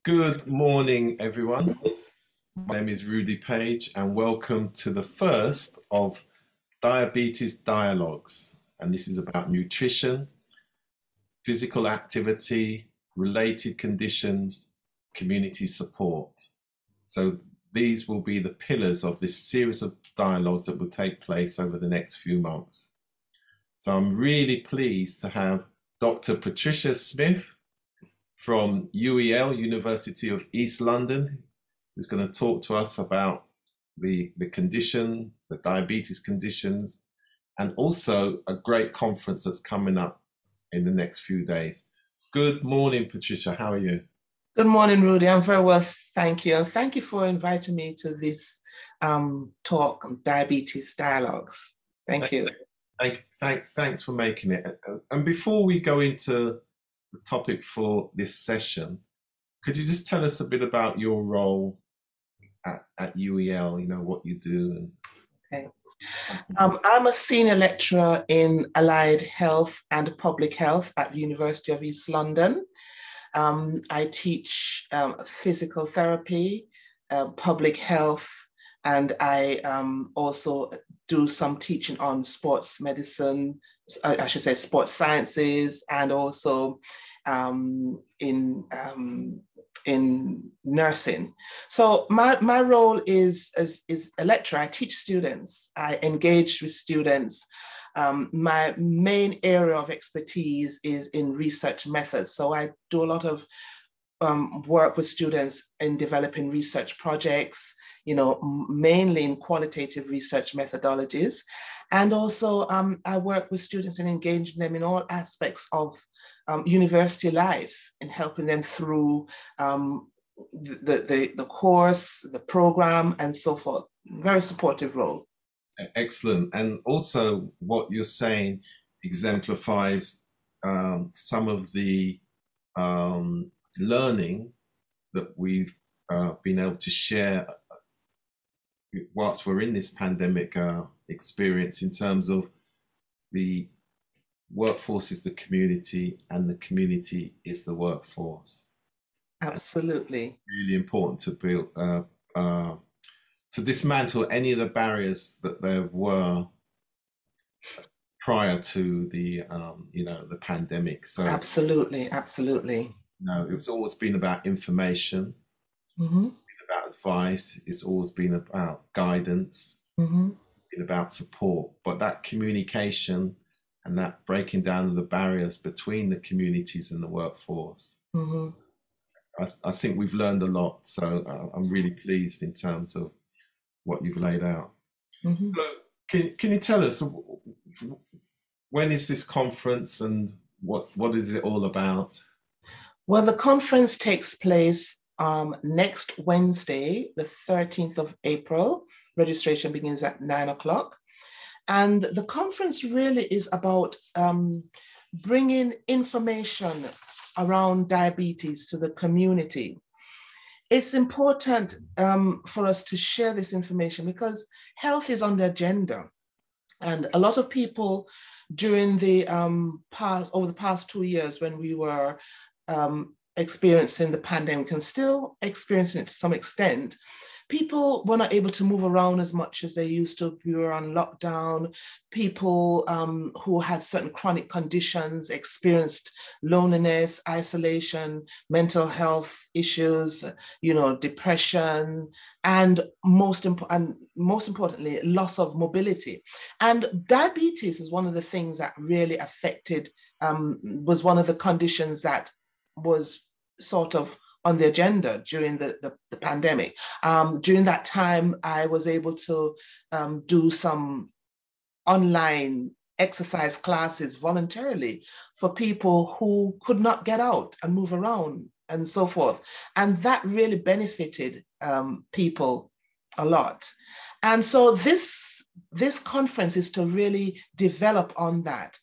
Good morning, everyone. My name is Rudy Page, and welcome to the first of Diabetes Dialogues. And this is about nutrition, physical activity, related conditions, community support. So these will be the pillars of this series of dialogues that will take place over the next few months. So I'm really pleased to have Dr. Patricia Smith from UEL, University of East London, who's going to talk to us about the condition, the diabetes conditions, and also a great conference that's coming up in the next few days. Good morning, Patricia. How are you? Good morning, Rudy. I'm very well, thank you. And thank you for inviting me to this talk on Diabetes Dialogues. Thank you. Thanks for making it. And before we go into the topic for this session, could you just tell us a bit about your role at UEL, what you do? Okay. I'm a senior lecturer in allied health and public health at the University of East London. I teach physical therapy, public health, and I also do some teaching on sports medicine, I should say sports sciences, and also in nursing. So my role is a lecturer. I teach students, I engage with students. My main area of expertise is in research methods. So I do a lot of work with students in developing research projects, mainly in qualitative research methodologies. And also I work with students and engage them in all aspects of university life and helping them through the course, the program, and so forth. Very supportive role. Excellent. And also what you're saying exemplifies some of the learning that we've been able to share whilst we're in this pandemic experience, in terms of the workforce is the community and the community is the workforce. Absolutely. Really important to build, to dismantle any of the barriers that there were prior to the the pandemic. So absolutely. It's always been about information. Mm-hmm. It's been about advice. It's always been about guidance. Mm-hmm. It's been about support. But that communication and that breaking down of the barriers between the communities and the workforce, mm-hmm. I think we've learned a lot. So I'm really pleased in terms of what you've laid out. Mm-hmm. So can you tell us, when is this conference and what is it all about? Well, the conference takes place next Wednesday, the 13th of April. Registration begins at 9 o'clock. And the conference really is about bringing information around diabetes to the community. It's important for us to share this information because health is on the agenda. And a lot of people during the over the past 2 years, when we were experiencing the pandemic and still experiencing it to some extent, people were not able to move around as much as they used to. We were on lockdown. People who had certain chronic conditions experienced loneliness, isolation, mental health issues, depression, and most importantly, loss of mobility. And diabetes is one of the things that really affected, was one of the conditions that was sort of on the agenda during the pandemic. During that time, I was able to do some online exercise classes voluntarily for people who could not get out and move around and so forth. And that really benefited people a lot. And so this conference is to really develop on that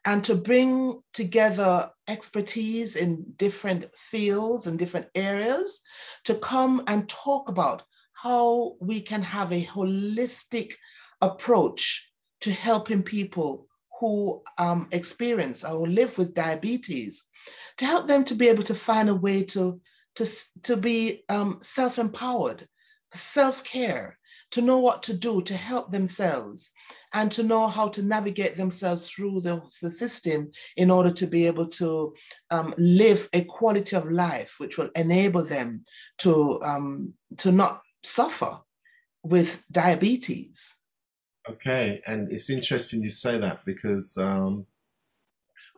and to bring together expertise in different fields and different areas to come and talk about how we can have a holistic approach to helping people who experience or live with diabetes, to help them to be able to find a way to to be self-empowered, self-care, to know what to do to help themselves, and to know how to navigate themselves through the system in order to be able to live a quality of life which will enable them to not suffer with diabetes. Okay, and it's interesting you say that because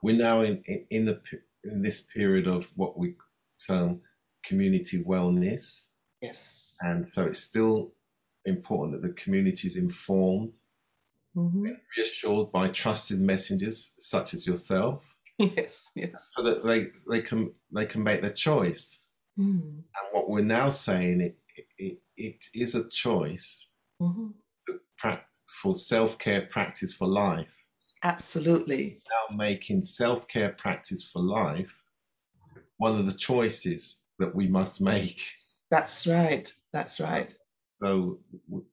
we're now in this period of what we term community wellness, Yes. and so it's still important that the community is informed, Mm-hmm. reassured by trusted messengers such as yourself, Yes, yes. so that they can make their choice. Mm. And what we're now saying, it is a choice Mm-hmm. for self-care practice for life. Absolutely. Now making self-care practice for life one of the choices that we must make. That's right. That's right. So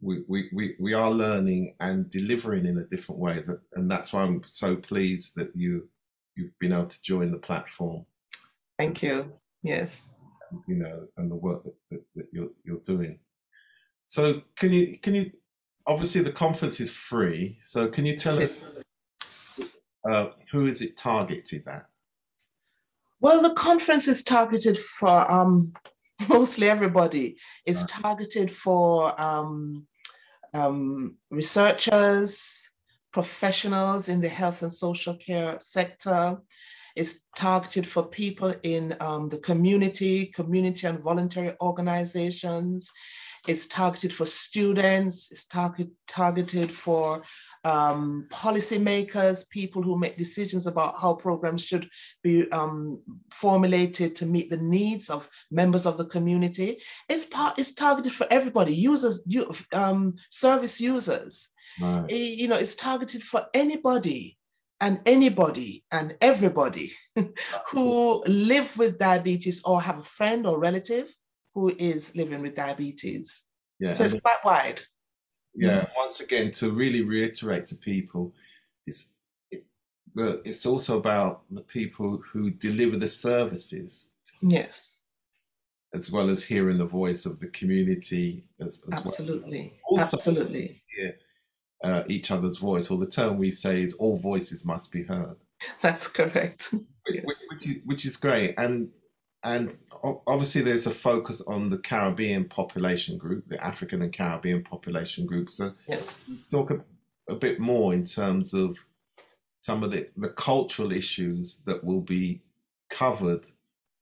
we are learning and delivering in a different way, and that's why I'm so pleased that you've been able to join the platform. Thank you. Yes. You know, and the work that you're doing. So can you obviously the conference is free. So can you tell It us is. who is it targeted at? Well, the conference is targeted for mostly everybody. It's Right. targeted for researchers, professionals in the health and social care sector. It's targeted for people in the community and voluntary organizations. It's targeted for students. It's targeted for policymakers, people who make decisions about how programs should be formulated to meet the needs of members of the community. It's targeted for everybody, users, service users. Right. You know, it's targeted for anybody and everybody who live with diabetes or have a friend or relative who is living with diabetes. Yeah, So it's and quite wide. yeah, once again, to really reiterate to people, it's it, it's also about the people who deliver the services, Yes, as well as hearing the voice of the community as well. absolutely. Also, Absolutely. hear each other's voice, or the term we say is all voices must be heard, That's correct. which, Yes. which is great. And obviously there's a focus on the Caribbean population group, the African and Caribbean population group. So Yes. talk a bit more in terms of some of the cultural issues that will be covered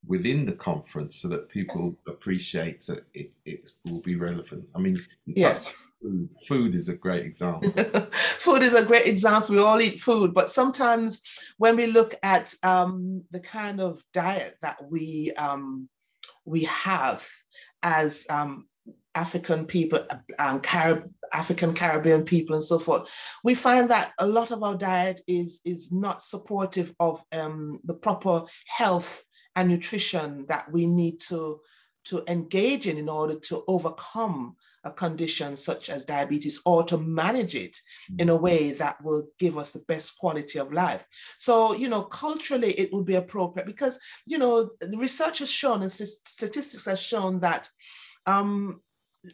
within the conference so that people appreciate that it will be relevant. I mean, you touched on Yes. food. Food is a great example. Food is a great example. We all eat food, but sometimes when we look at the kind of diet that we have as African people, African Caribbean people, and so forth, we find that a lot of our diet is not supportive of the proper health and nutrition that we need to engage in order to overcome a condition such as diabetes or to manage it in a way that will give us the best quality of life. So, you know, culturally it will be appropriate because, you know, the research has shown and statistics has shown that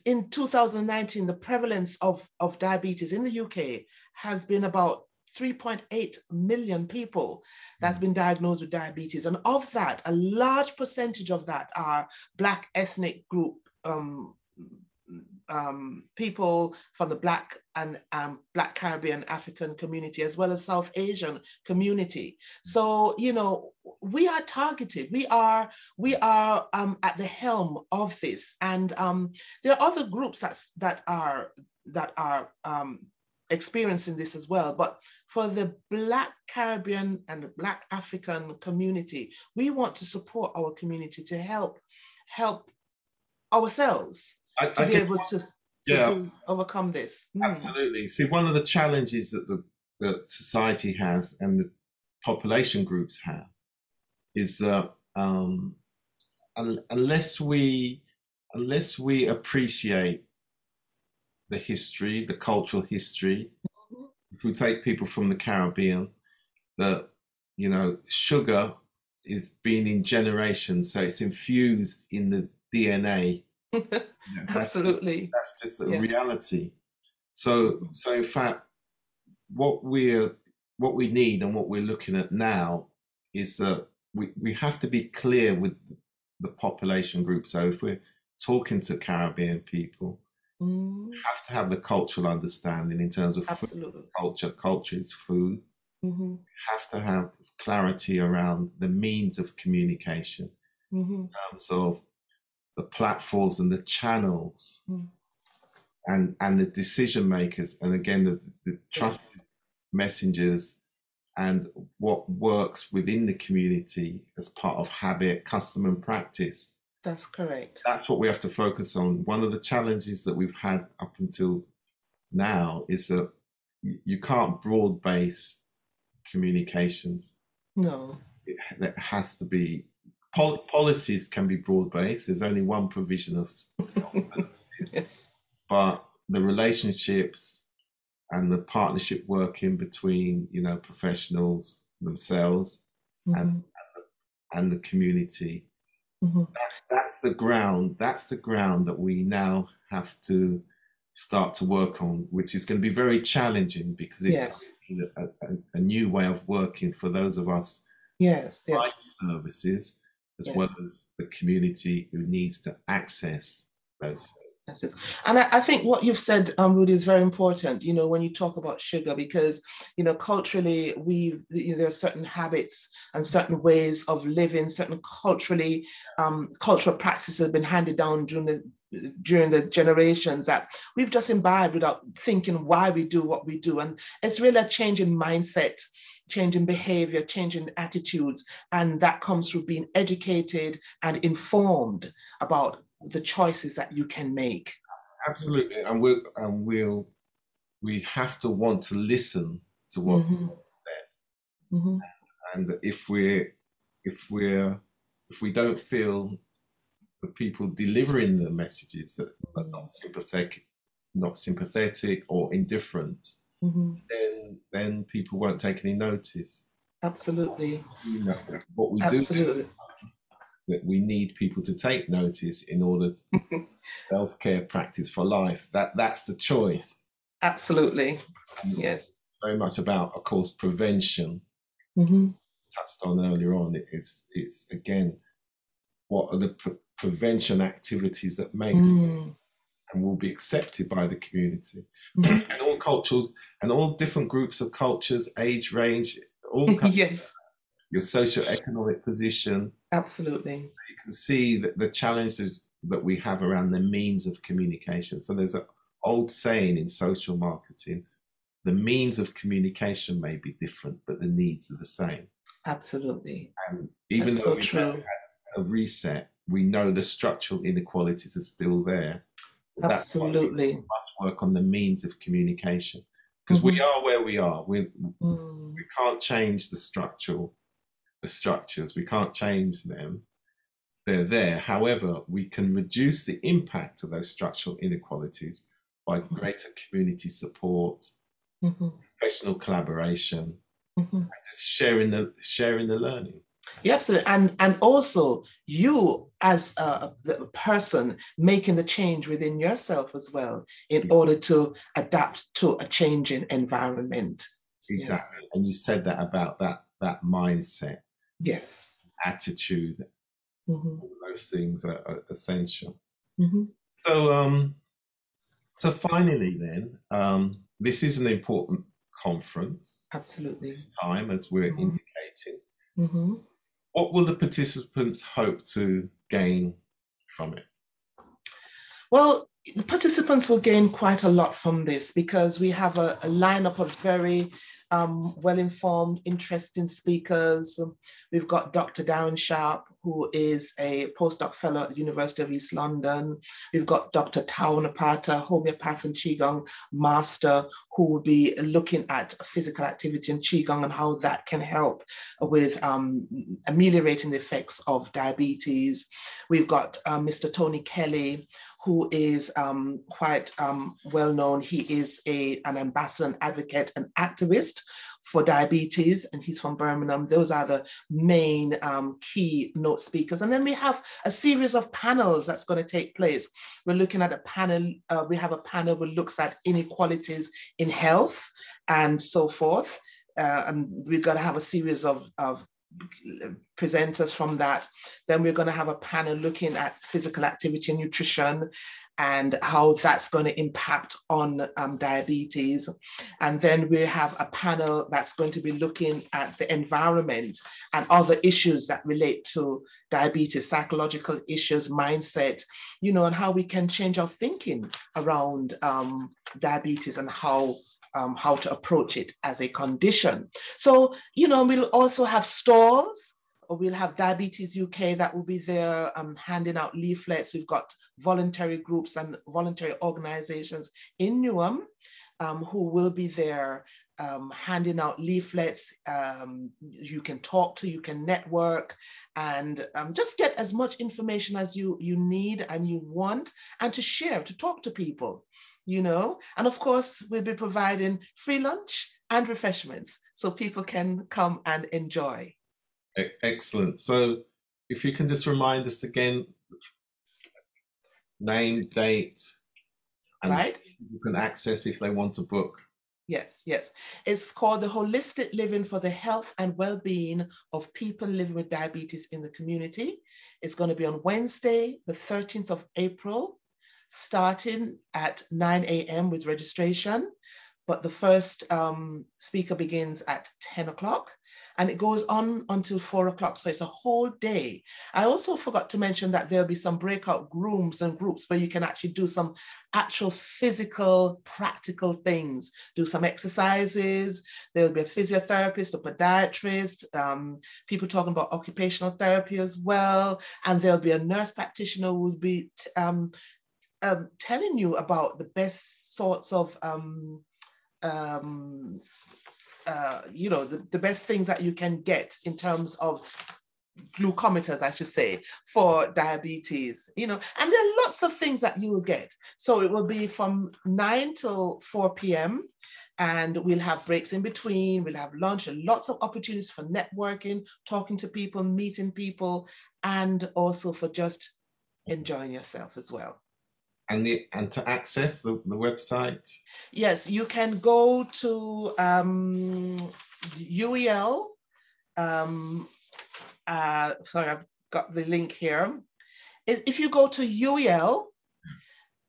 in 2019, the prevalence of diabetes in the UK has been about 3.8 million people that's been diagnosed with diabetes. And of that, a large percentage of that are Black ethnic group people from the Black and Black Caribbean African community, as well as South Asian community. So, you know, we are targeted. We are at the helm of this, and there are other groups that are experiencing this as well. But for the Black Caribbean and the Black African community, we want to support our community to help ourselves to I be guess, able to yeah, overcome this. absolutely. See, one of the challenges that the society has and the population groups have is that unless we appreciate the history, the cultural history, if we take people from the Caribbean, that, you know, sugar is been in generations, so it's infused in the DNA. Absolutely. That's just a Yeah. reality. So in fact, what we need and what we're looking at now is that we have to be clear with the population group. So if we're talking to Caribbean people, have to have the cultural understanding in terms of food, Absolutely. culture is food. Have to have clarity around the means of communication in terms of the platforms and the channels and the decision makers, and again the trusted messengers and what works within the community as part of habit, custom and practice. That's correct. That's what we have to focus on. One of the challenges that we've had up until now is that you can't broad base communications. No. It has to be policies can be broad based. There's only one provision of services. Yes. But the relationships and the partnership working between, you know, professionals themselves and the community, that's the ground that we now have to start to work on, which is going to be very challenging because it's a new way of working for those of us provide services as well as the community who needs to access those services. And I think what you've said, Rudy, is very important, you know, when you talk about sugar, because, you know, culturally, there are certain habits and certain ways of living, certain cultural practices have been handed down during the generations that we've just imbibed without thinking why we do what we do. And it's really a change in mindset, change in behavior, change in attitudes. And that comes through being educated and informed about the choices that you can make. Absolutely. And we have to want to listen to what's said. And if we don't feel the people delivering the messages that are not sympathetic or indifferent, then people won't take any notice. Absolutely. You know, what we do, that we need people to take notice in order to self-care practice for life. That's the choice. Absolutely. Yes. Very much about, of course, prevention. Touched on earlier on. It's again, what are the prevention activities that make sense and will be accepted by the community and all cultures and all different groups of cultures, age range, all your socio-economic position. Absolutely. You can see that the challenges that we have around the means of communication. So there's an old saying in social marketing, the means of communication may be different, but the needs are the same. Absolutely. And even though we've had a reset, we know the structural inequalities are still there. So absolutely. We must work on the means of communication because we are where we are. We can't change the structures. We can't change them. They're there. However, we can reduce the impact of those structural inequalities by greater community support, professional collaboration, and just sharing the learning. Yeah, absolutely. And also you as the person making the change within yourself as well in order to adapt to a changing environment. Exactly. Yes. And you said that about that mindset. Yes. Attitude. All those things are essential. So finally then, this is an important conference. Absolutely. This time, as we're indicating. What will the participants hope to gain from it? Well, the participants will gain quite a lot from this because we have a lineup of very well-informed, interesting speakers. We've got Dr. Darren Sharp, who is a postdoc fellow at the University of East London. We've got Dr. Tao Napata, homeopath and Qigong master, who will be looking at physical activity and Qigong and how that can help with ameliorating the effects of diabetes. We've got Mr. Tony Kelly, who is quite well known. He is an ambassador, an advocate, an activist for diabetes, and he's from Birmingham. Those are the main key note speakers. And then we have a series of panels that's going to take place. We're looking at a panel, we have a panel that looks at inequalities in health and so forth. And we're going to have a series of presenters from that. Then we're going to have a panel looking at physical activity and nutrition and how that's going to impact on diabetes. And then we have a panel that's going to be looking at the environment and other issues that relate to diabetes, psychological issues, mindset, you know, and how we can change our thinking around diabetes and how to approach it as a condition. So, you know, we'll also have stalls. We'll have Diabetes UK that will be there handing out leaflets. We've got voluntary groups and voluntary organizations in Newham who will be there handing out leaflets. You can talk to, you can network, and just get as much information as you need and you want, and to share, to talk to people, you know. And of course, we'll be providing free lunch and refreshments so people can come and enjoy. Excellent. So if you can just remind us again, name, date, and right, you can access if they want to book. Yes, yes. It's called the Holistic Living for the Health and Well-Being of People Living with Diabetes in the Community. It's going to be on Wednesday, the 13th of April, starting at 9 a.m. with registration. But the first speaker begins at 10 o'clock and it goes on until 4 o'clock. So it's a whole day. I also forgot to mention that there'll be some breakout rooms and groups where you can actually do some actual physical, practical things, do some exercises. There'll be a physiotherapist, a podiatrist, people talking about occupational therapy as well. And there'll be a nurse practitioner who will be telling you about the best sorts of you know, the best things that you can get in terms of glucometers, I should say, for diabetes, you know, and there are lots of things that you will get. So it will be from 9 till 4 p.m. and we'll have breaks in between, we'll have lunch and lots of opportunities for networking, talking to people, meeting people, and also for just enjoying yourself as well. And to access the website? Yes, you can go to UEL. Sorry, I've got the link here. If you go to UEL,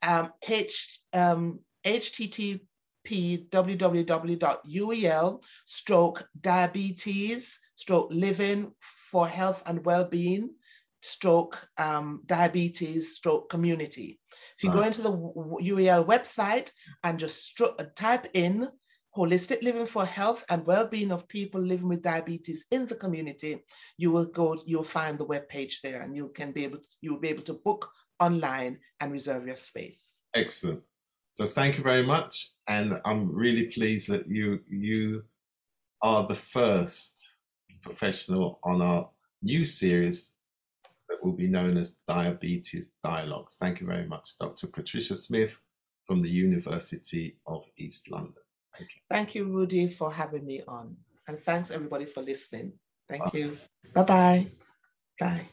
http www.uel/diabetes/living for health and well-being /diabetes/community. If you go into the UEL website and just type in Holistic Living for Health and Well-Being of People Living with Diabetes in the Community, you'll find the webpage there, and you'll be able to book online and reserve your space. Excellent. So thank you very much, and I'm really pleased that you are the first professional on our new series that will be known as Diabetes Dialogues. Thank you very much, Dr. Patricia Smith from the University of East London. Thank you. Thank you, Rudy, for having me on. And thanks everybody for listening. Thank you. Bye-bye. Bye.